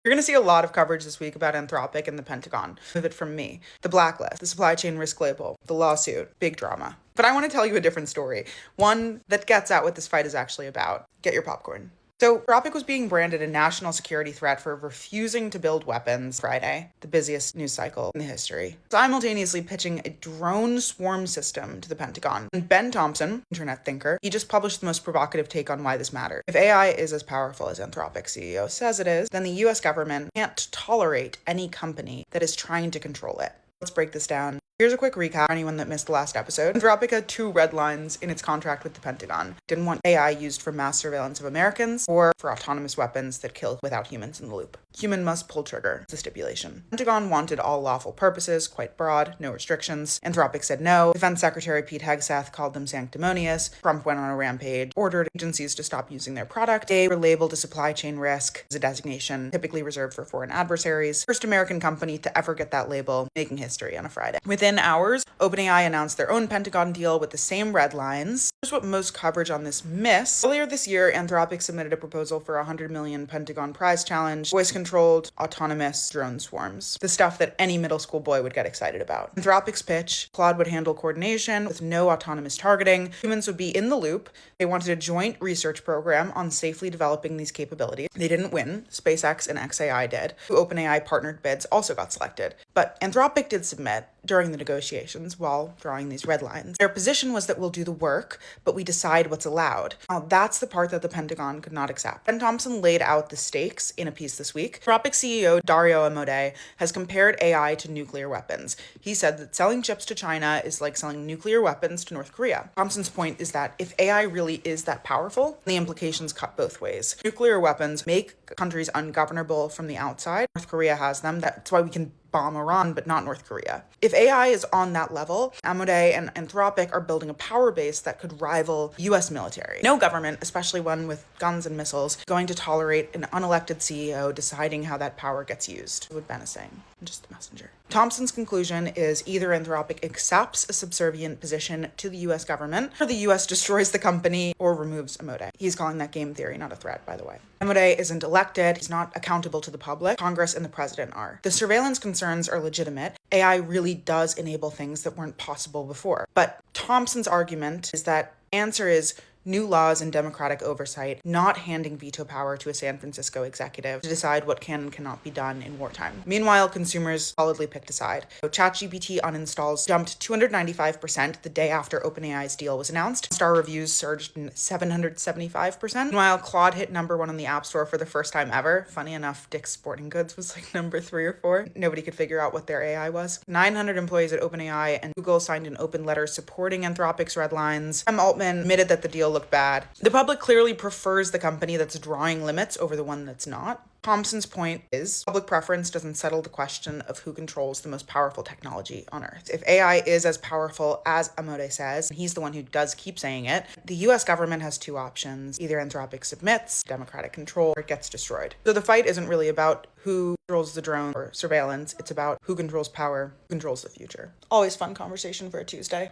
You're going to see a lot of coverage this week about Anthropic and the Pentagon. Of it from me. The blacklist, the supply chain risk label, the lawsuit, big drama. But I want to tell you a different story, one that gets at what this fight is actually about. Get your popcorn. So, Anthropic was being branded a national security threat for refusing to build weapons Friday, the busiest news cycle in history, simultaneously pitching a drone swarm system to the Pentagon. And Ben Thompson, internet thinker, he just published the most provocative take on why this matters. If AI is as powerful as Anthropic's CEO says it is, then the US government can't tolerate any company that is trying to control it. Let's break this down. Here's a quick recap for anyone that missed the last episode. Anthropic had two red lines in its contract with the Pentagon. Didn't want AI used for mass surveillance of Americans or for autonomous weapons that kill without humans in the loop. Human must pull trigger, the stipulation. Pentagon wanted all lawful purposes, quite broad, no restrictions. Anthropic said no. Defense Secretary Pete Hegseth called them sanctimonious. Trump went on a rampage, ordered agencies to stop using their product. They were labeled a supply chain risk as a designation typically reserved for foreign adversaries. First American company to ever get that label, making history on a Friday. Within hours, OpenAI announced their own Pentagon deal with the same red lines. Here's what most coverage on this missed. Earlier this year, Anthropic submitted a proposal for a $100 million Pentagon prize challenge, voice-controlled, autonomous drone swarms. The stuff that any middle school boy would get excited about. Anthropic's pitch, Claude would handle coordination with no autonomous targeting. Humans would be in the loop. They wanted a joint research program on safely developing these capabilities. They didn't win. SpaceX and xAI did. Two OpenAI partnered bids also got selected. But Anthropic did submit during the negotiations while drawing these red lines. Their position was that we'll do the work, but we decide what's allowed. Now, that's the part that the Pentagon could not accept. Ben Thompson laid out the stakes in a piece this week. Anthropic CEO Dario Amodei has compared AI to nuclear weapons. He said that selling chips to China is like selling nuclear weapons to North Korea. Thompson's point is that if AI really is that powerful, the implications cut both ways. Nuclear weapons make countries ungovernable from the outside. North Korea has them. That's why we can bomb Iran, but not North Korea. If AI is on that level, Amodei and Anthropic are building a power base that could rival US military. No government, especially one with guns and missiles, going to tolerate an unelected CEO deciding how that power gets used, what Ben is saying. I'm just the messenger. Thompson's conclusion is either Anthropic accepts a subservient position to the US government, or the US destroys the company or removes Amodei. He's calling that game theory, not a threat, by the way. Amodei isn't elected. He's not accountable to the public. Congress and the president are. The surveillance concerns are legitimate. AI really does enable things that weren't possible before. But Thompson's argument is that answer is new laws and democratic oversight, not handing veto power to a San Francisco executive to decide what can and cannot be done in wartime. Meanwhile, consumers solidly picked a side. So ChatGPT uninstalls jumped 295% the day after OpenAI's deal was announced. Star reviews surged 775%. Meanwhile, Claude hit #1 on the App Store for the first time ever. Funny enough, Dick's Sporting Goods was like number 3 or 4. Nobody could figure out what their AI was. 900 employees at OpenAI and Google signed an open letter supporting Anthropic's red lines. Sam Altman admitted that the deal look bad. The public clearly prefers the company that's drawing limits over the one that's not. Thompson's point is public preference doesn't settle the question of who controls the most powerful technology on Earth. If AI is as powerful as Amodei says, and he's the one who does keep saying it, the US government has two options. Either Anthropic submits, democratic control, or it gets destroyed. So the fight isn't really about who controls the drone or surveillance. It's about who controls power, who controls the future. Always fun conversation for a Tuesday.